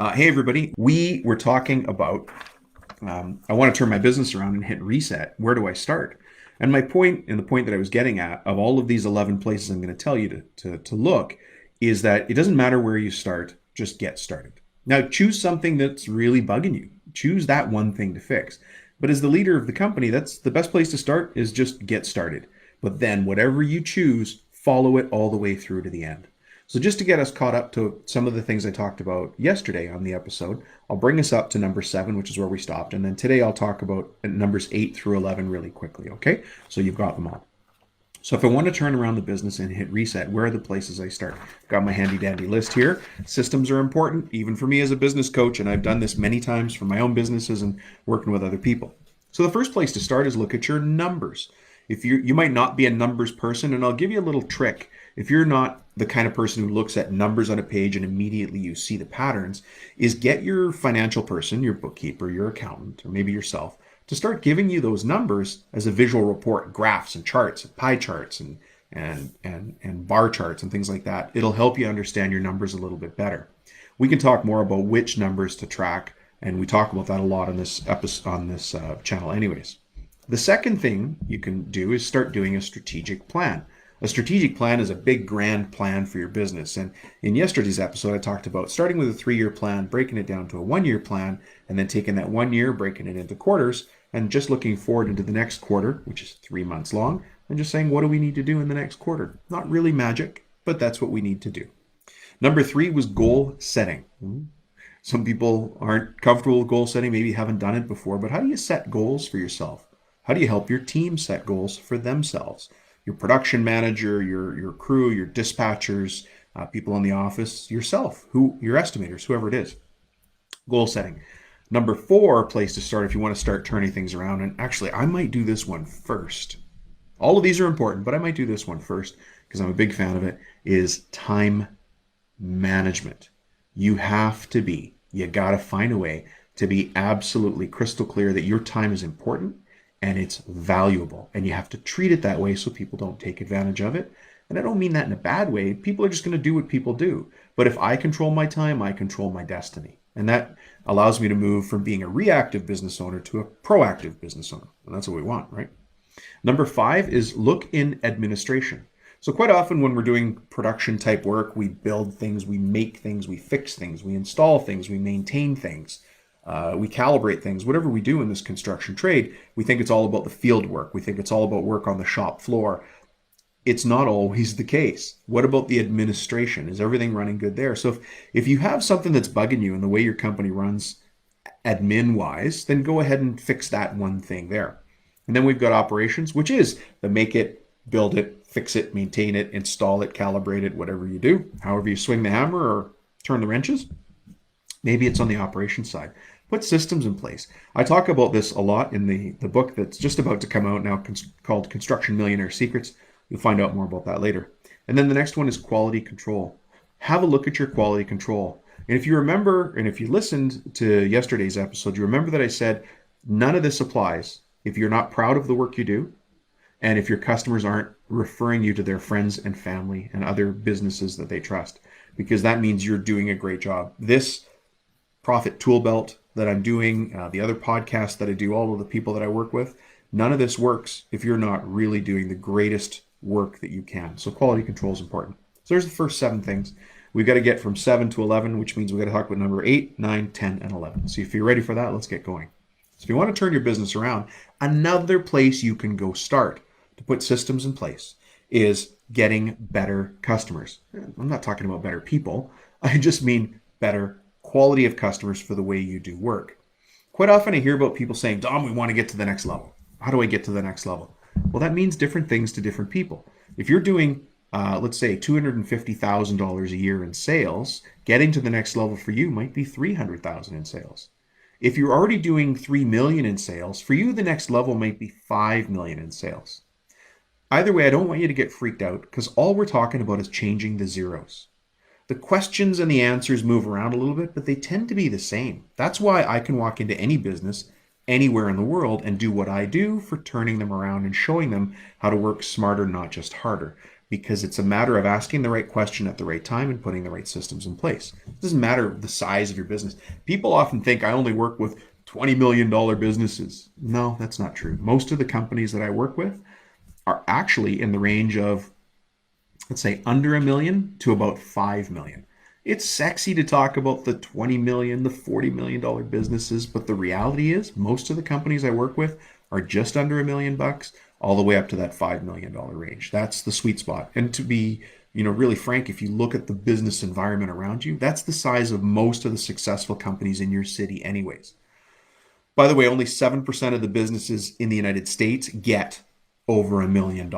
Hey, everybody. We were talking about I want to turn my business around and hit reset. Where do I start? And my point, and the point that I was getting at, of all of these 11 places I'm going to tell you to look, is that it doesn't matter where you start, just get started. Now, choose something that's really bugging you. Choose that one thing to fix. But as the leader of the company, that's the best place to start is just get started. But then, whatever you choose, follow it all the way through to the end. So just to get us caught up to some of the things I talked about yesterday on the episode, I'll bring us up to number 7, which is where we stopped. And then today I'll talk about numbers 8 through 11 really quickly, okay? So you've got them all. So if I want to turn around the business and hit reset, where are the places I start? Got my handy dandy list here. Systems are important, even for me as a business coach, and I've done this many times for my own businesses and working with other people. So the first place to start is look at your numbers. If you might not be a numbers person, and I'll give you a little trick. If you're not the kind of person who looks at numbers on a page and immediately you see the patterns, is get your financial person, your bookkeeper, your accountant, or maybe yourself, to start giving you those numbers as a visual report, graphs and charts, and pie charts and bar charts and things like that. It'll help you understand your numbers a little bit better. We can talk more about which numbers to track, and we talk about that a lot on this episode, on this channel anyways. The second thing you can do is start doing a strategic plan. A strategic plan is a big, grand plan for your business. And in yesterday's episode, I talked about starting with a 3-year plan, breaking it down to a 1-year plan, and then taking that 1 year, breaking it into quarters, and just looking forward into the next quarter, which is 3 months long, and just saying, what do we need to do in the next quarter? Not really magic, but that's what we need to do. Number 3 was goal setting. Some people aren't comfortable with goal setting, maybe haven't done it before, but how do you set goals for yourself? How do you help your team set goals for themselves? Your production manager, your crew, your dispatchers, people in the office, yourself, your estimators, whoever it is. Goal setting. Number 4 place to start if you want to start turning things around, and actually I might do this one first. All of these are important, but I might do this one first because I'm a big fan of it, is time management. You got to find a way to be absolutely crystal clear that your time is important and it's valuable, and you have to treat it that way so people don't take advantage of it. And I don't mean that in a bad way. People are just going to do what people do. But if I control my time, I control my destiny. And that allows me to move from being a reactive business owner to a proactive business owner. And that's what we want, right? Number 5 is look in administration. So quite often when we're doing production type work, we build things, we make things, we fix things, we install things, we maintain things. We calibrate things. Whatever we do in this construction trade, we think it's all about the field work. We think it's all about work on the shop floor. It's not always the case. What about the administration? Is everything running good there? So if you have something that's bugging you in the way your company runs admin-wise, then go ahead and fix that one thing there. And then we've got operations, which is the make it, build it, fix it, maintain it, install it, calibrate it, whatever you do, however you swing the hammer or turn the wrenches. Maybe it's on the operations side. Put systems in place. I talk about this a lot in the book that's just about to come out now called Construction Millionaire Secrets. You'll find out more about that later. And then the next one is quality control. Have a look at your quality control. And if you remember, and if you listened to yesterday's episode, you remember that I said none of this applies if you're not proud of the work you do and if your customers aren't referring you to their friends and family and other businesses that they trust, because that means you're doing a great job. This profit tool belt that I'm doing, the other podcasts that I do, all of the people that I work with, none of this works if you're not really doing the greatest work that you can. So quality control is important. So there's the first 7 things. We've got to get from 7 to 11, which means we've got to talk about number 8, 9, 10, and 11. So if you're ready for that, let's get going. So if you want to turn your business around, another place you can go start to put systems in place is getting better customers. I'm not talking about better people. I just mean better quality of customers for the way you do work. Quite often I hear about people saying, Dom, we want to get to the next level. How do I get to the next level? Well, that means different things to different people. If you're doing, let's say, $250,000 a year in sales, getting to the next level for you might be $300,000 in sales. If you're already doing $3 million in sales, for you the next level might be $5 million in sales. Either way, I don't want you to get freaked out because all we're talking about is changing the zeros. The questions and the answers move around a little bit, but they tend to be the same. That's why I can walk into any business anywhere in the world and do what I do for turning them around and showing them how to work smarter, not just harder. because it's a matter of asking the right question at the right time and putting the right systems in place. It doesn't matter the size of your business. People often think I only work with $20 million businesses. No, that's not true. Most of the companies that I work with are actually in the range of, let's say, under a million to about 5 million. It's sexy to talk about the 20 million, the $40 million businesses, but the reality is most of the companies I work with are just under $1 million, all the way up to that $5 million range. That's the sweet spot. And to be, really frank, if you look at the business environment around you, that's the size of most of the successful companies in your city anyways. By the way, only 7% of the businesses in the United States get over $1 million,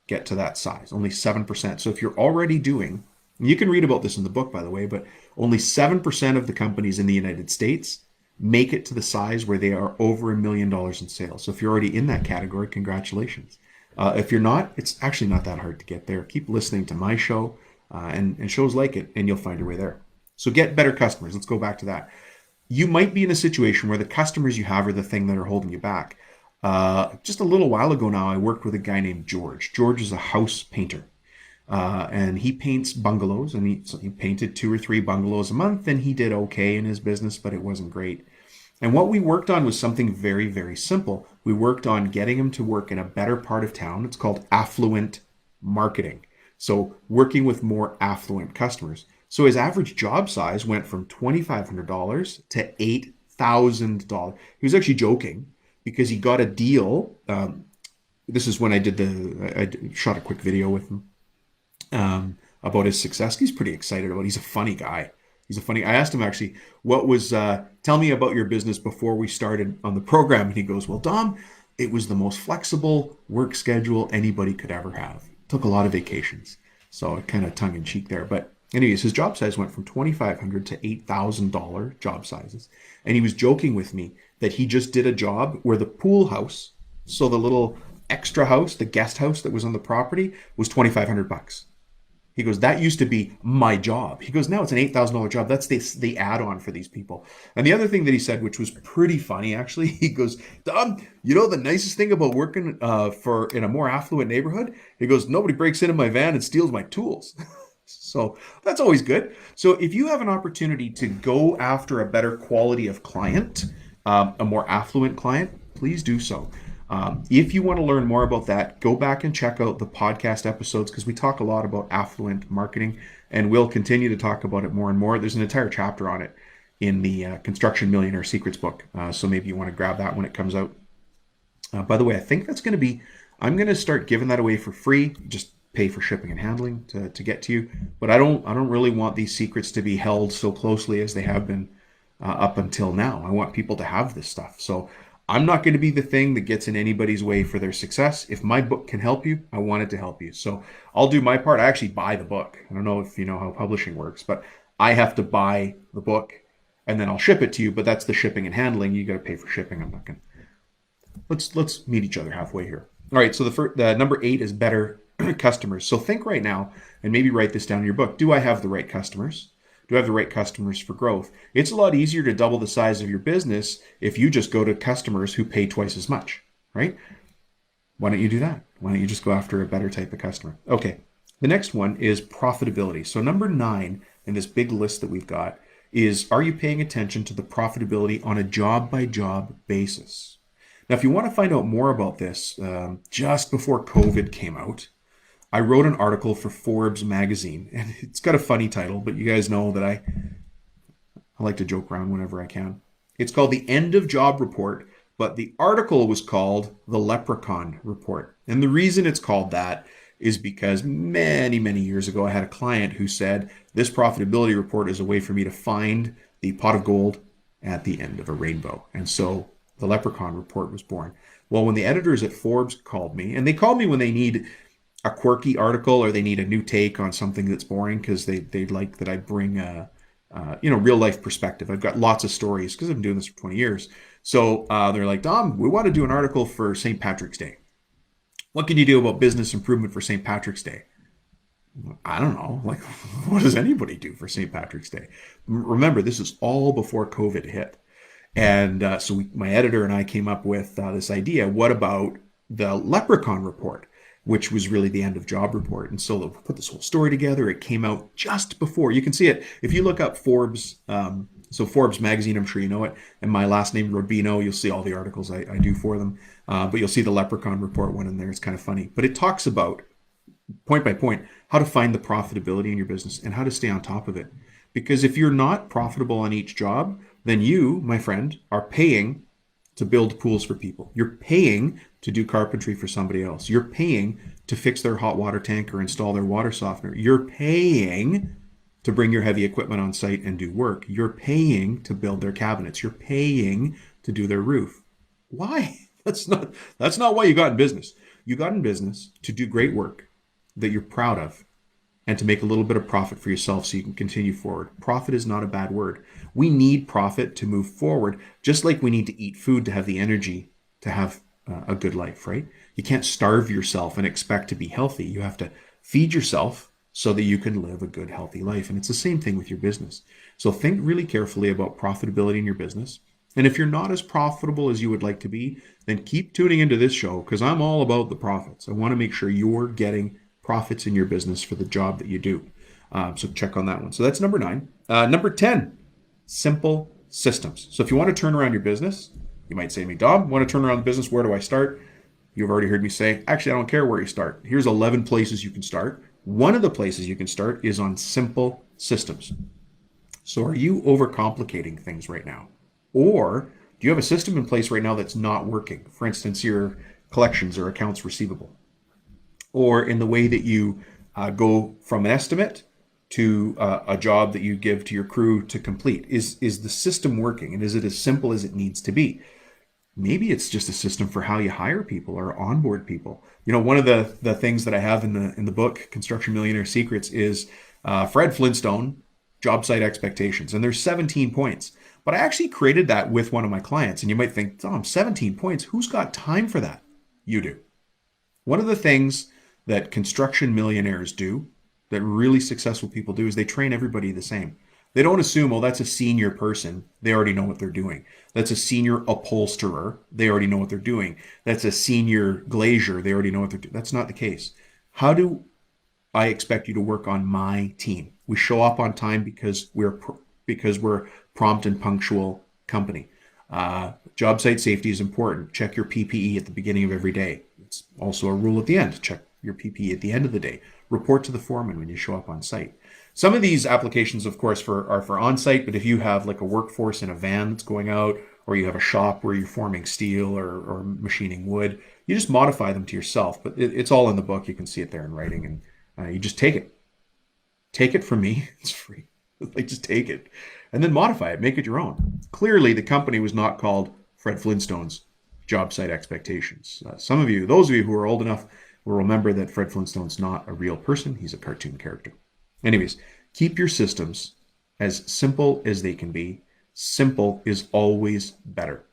get to that size. Only 7%. So if you're already doing, and you can read about this in the book, by the way, but only 7% of the companies in the United States make it to the size where they are over $1 million in sales. So if you're already in that category, congratulations. If you're not, it's actually not that hard to get there. Keep listening to my show and shows like it, and you'll find your way there. So get better customers. Let's go back to that. You might be in a situation where the customers you have are the thing that are holding you back. Just a little while ago now, I worked with a guy named George. George is a house painter. And he paints bungalows, and he painted 2 or 3 bungalows a month, and he did okay in his business, but it wasn't great. And what we worked on was something very, very simple. We worked on getting him to work in a better part of town. It's called affluent marketing. So working with more affluent customers. So his average job size went from $2,500 to $8,000. He was actually joking because he got a deal. This is when I shot a quick video with him about his success. He's pretty excited about it. He's a funny guy. I asked him actually, tell me about your business before we started on the program. And he goes, well, Dom, it was the most flexible work schedule anybody could ever have. Took a lot of vacations. So kind of tongue in cheek there. But anyways, his job size went from $2,500 to $8,000 job sizes. And he was joking with me that he just did a job where the pool house, so the little extra house, the guest house that was on the property, was $2,500. He goes, that used to be my job. He goes, now it's an $8,000 job. That's the add-on for these people. And the other thing that he said, which was pretty funny, actually, he goes, Dom, the nicest thing about working in a more affluent neighborhood? He goes, nobody breaks into my van and steals my tools. So that's always good. So if you have an opportunity to go after a better quality of client, a more affluent client, please do so. If you want to learn more about that, go back and check out the podcast episodes because we talk a lot about affluent marketing, and we'll continue to talk about it more and more. There's an entire chapter on it in the Construction Millionaire Secrets book, so maybe you want to grab that when it comes out. By the way, I think that's going to be, I'm going to start giving that away for free. Just pay for shipping and handling to get to you. But I don't really want these secrets to be held so closely as they have been up until now. I want people to have this stuff. So I'm not going to be the thing that gets in anybody's way for their success. If my book can help you, I want it to help you. So I'll do my part. I actually buy the book. I don't know if you know how publishing works, but I have to buy the book and then I'll ship it to you. But that's the shipping and handling. You got to pay for shipping. I'm not going to. Let's meet each other halfway here. All right. So the number 8 is better customers. So think right now and maybe write this down in your book. Do I have the right customers? Do I have the right customers for growth? It's a lot easier to double the size of your business if you just go to customers who pay twice as much, right? Why don't you do that? Why don't you just go after a better type of customer? Okay. The next one is profitability. So number 9 in this big list that we've got is, are you paying attention to the profitability on a job-by-job basis? Now, if you want to find out more about this, just before COVID came out, I wrote an article for Forbes magazine, and it's got a funny title, but you guys know that I like to joke around whenever I can. It's called The End of Job Report, but the article was called The Leprechaun Report. And the reason it's called that is because many, many years ago, I had a client who said, this profitability report is a way for me to find the pot of gold at the end of a rainbow. And so the Leprechaun Report was born. Well, when the editors at Forbes called me, and they call me when they need a quirky article or they need a new take on something that's boring because they like that I bring a real life perspective. I've got lots of stories because I've been doing this for 20 years. So they're like, Dom, we want to do an article for St. Patrick's Day. What can you do about business improvement for St. Patrick's Day? I don't know. Like, what does anybody do for St. Patrick's Day? Remember, this is all before COVID hit. And so my editor and I came up with this idea. What about the Leprechaun Report? which was really the end of Job Report. And so they'll put this whole story together. It came out just before. You can see it if you look up Forbes. So Forbes magazine, I'm sure you know it. And my last name, Rubino, you'll see all the articles I do for them. But you'll see the Leprechaun Report one in there. It's kind of funny. But it talks about, point by point, how to find the profitability in your business and how to stay on top of it. Because if you're not profitable on each job, then you, my friend, are paying to build pools for people. You're paying to do carpentry for somebody else. You're paying to fix their hot water tank or install their water softener. You're paying to bring your heavy equipment on site and do work. You're paying to build their cabinets. You're paying to do their roof. Why? That's not why you got in business. You got in business to do great work that you're proud of and to make a little bit of profit for yourself so you can continue forward. Profit is not a bad word. We need profit to move forward, just like we need to eat food to have the energy to have a good life, right? You can't starve yourself and expect to be healthy. You have to feed yourself so that you can live a good, healthy life. And it's the same thing with your business. So think really carefully about profitability in your business. And if you're not as profitable as you would like to be, then keep tuning into this show because I'm all about the profits. I want to make sure you're getting profits in your business for the job that you do. So check on that one. So that's number 9. Number 10, simple systems. So if you want to turn around your business, you might say to me, Dom, want to turn around the business, where do I start? You've already heard me say, actually, I don't care where you start. Here's 11 places you can start. One of the places you can start is on simple systems. So are you overcomplicating things right now? Or do you have a system in place right now that's not working? For instance, your collections or accounts receivable. Or in the way that you go from an estimate to a job that you give to your crew to complete. Is the system working? And is it as simple as it needs to be? Maybe it's just a system for how you hire people or onboard people. You know, one of the things that I have in the book, Construction Millionaire Secrets, is Fred Flintstone, job site expectations. And there's 17 points. But I actually created that with one of my clients. And you might think, Dom, 17 points, who's got time for that? You do. One of the things that construction millionaires do, that really successful people do, is they train everybody the same. They don't assume, oh, that's a senior person. They already know what they're doing. That's a senior upholsterer. They already know what they're doing. That's a senior glazier. They already know what they're doing. That's not the case. How do I expect you to work on my team? We show up on time because we're prompt and punctual company. Job site safety is important. Check your PPE at the beginning of every day. It's also a rule at the end. Check your PPE at the end of the day. Report to the foreman when you show up on site. Some of these applications, of course, are for on-site, but if you have like a workforce in a van that's going out, or you have a shop where you're forming steel or machining wood, you just modify them to yourself. But it's all in the book. You can see it there in writing, and you just take it. Take it from me. It's free. Like, just take it. And then modify it. Make it your own. Clearly, the company was not called Fred Flintstone's job site expectations. Some of you, those of you who are old enough, will remember that Fred Flintstone's not a real person. He's a cartoon character. Anyways, keep your systems as simple as they can be. Simple is always better.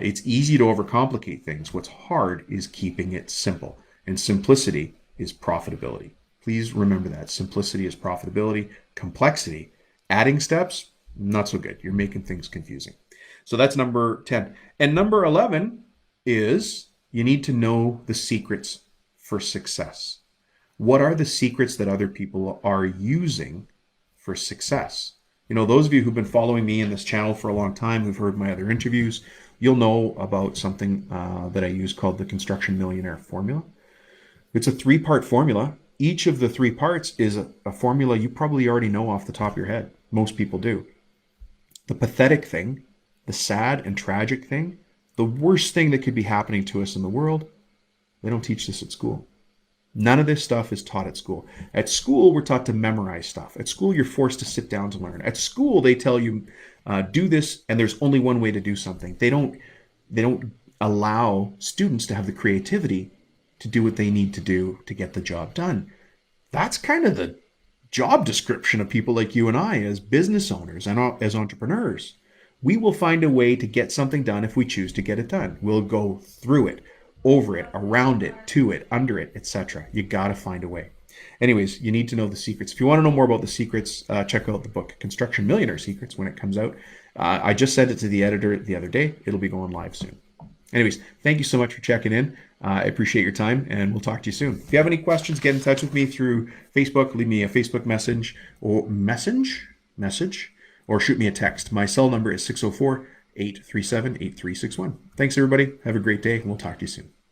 It's easy to overcomplicate things. What's hard is keeping it simple. And simplicity is profitability. Please remember that. Simplicity is profitability. Complexity, adding steps, not so good. You're making things confusing. So that's number 10. And number 11 is you need to know the secrets for success. What are the secrets that other people are using for success? You know, those of you who've been following me in this channel for a long time, who've heard my other interviews, you'll know about something that I use called the Construction Millionaire Formula. It's a 3-part formula. Each of the 3 parts is a formula you probably already know off the top of your head. Most people do. The pathetic thing, the sad and tragic thing, the worst thing that could be happening to us in the world, they don't teach this at school. None of this stuff is taught at school. At school, we're taught to memorize stuff. At school, you're forced to sit down to learn. At school, they tell you, do this, and there's only one way to do something. They don't allow students to have the creativity to do what they need to do to get the job done. That's kind of the job description of people like you and I as business owners and as entrepreneurs. We will find a way to get something done if we choose to get it done. We'll go through it, over it, around it, to it, under it, etc. You got to find a way. Anyways, you need to know the secrets. If you want to know more about the secrets, check out the book Construction Millionaire Secrets when it comes out. I just sent it to the editor the other day. It'll be going live soon. Anyways, thank you so much for checking in. I appreciate your time, and we'll talk to you soon. If you have any questions, get in touch with me through Facebook. Leave me a Facebook message, or shoot me a text. My cell number is 604-837-8361. Thanks, everybody. Have a great day, and we'll talk to you soon.